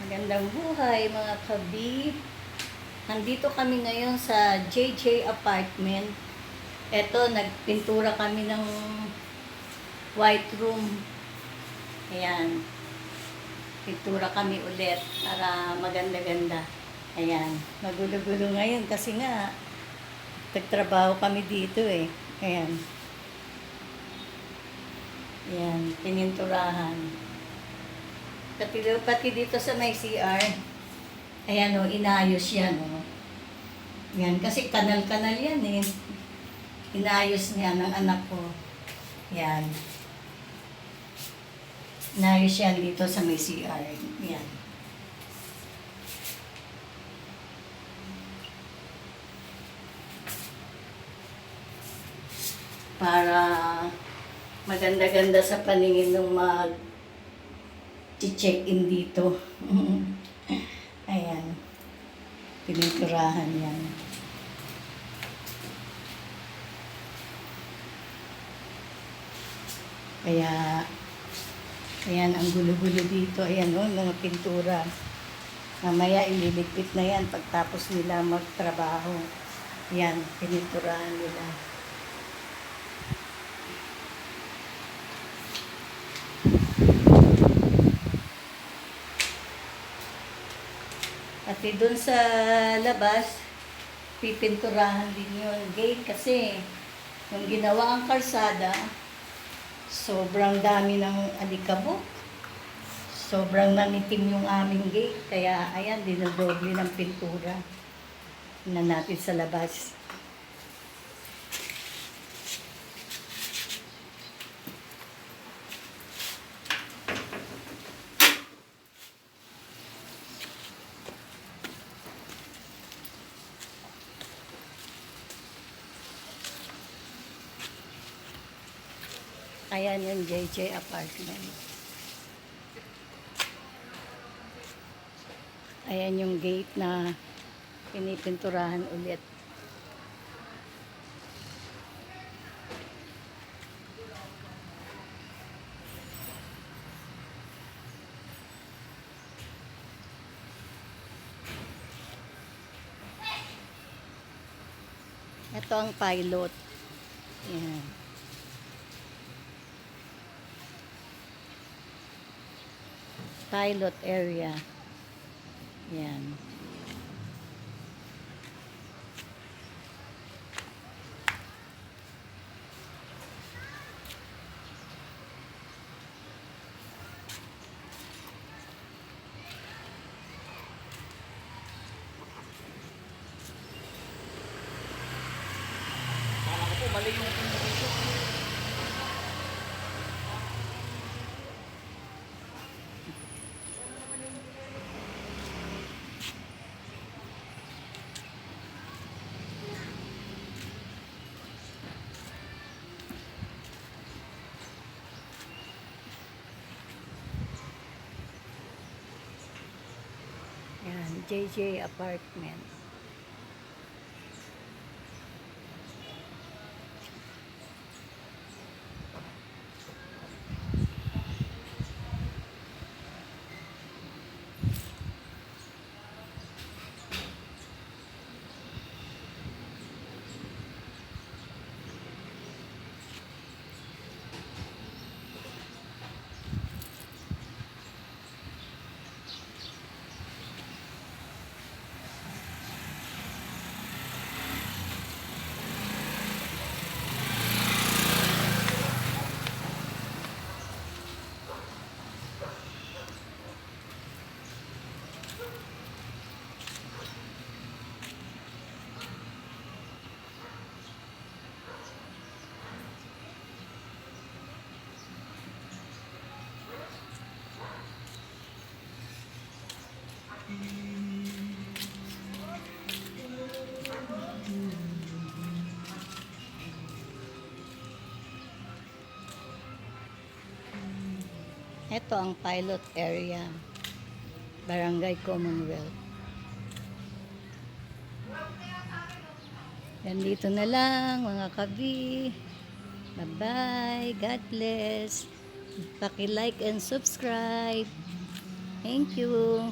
Magandang buhay mga kabi. Nandito kami ngayon sa JJ Apartment. Eto, nagpintura kami ng white room. Ayan. Pintura kami ulit para maganda-ganda. Ayan. Magulo-gulo ngayon kasi nga nagtrabaho kami dito eh. Ayan. Ayan. Pininturahan. Pati dito sa may CR. Ayan o, inayos yan o. Yan, kasi kanal-kanal yan eh. Inayos niya ng anak ko. Yan. Inayos yan dito sa may CR. Yan. Para maganda-ganda sa paningin ng check-in dito. Ayan. Pininturahan yan. Kaya, ayan, ang gulo-gulo dito. Ayan o, mga pintura. Mamaya ililigpit na yan pagtapos nila magtrabaho. Ayan, pininturahan nila. At doon sa labas, pipinturahan din yung gate kasi yung ginawa ang kalsada, sobrang dami ng alikabok. Sobrang nanitim yung aming gate. Kaya ayan, dinodoble ng pintura na natin sa labas. Ayan yung JJ Apartment. Ayan yung gate na pinipinturahan ulit. Ito ang pilot. Ayan. Pilot area. Yan. Kala ko po mali yung pinito. Yan, JJ Apartment. Ito ang pilot area. Barangay Commonwealth. Yan dito na lang mga kabi. Bye-bye. God bless. Paki-like and subscribe. Thank you.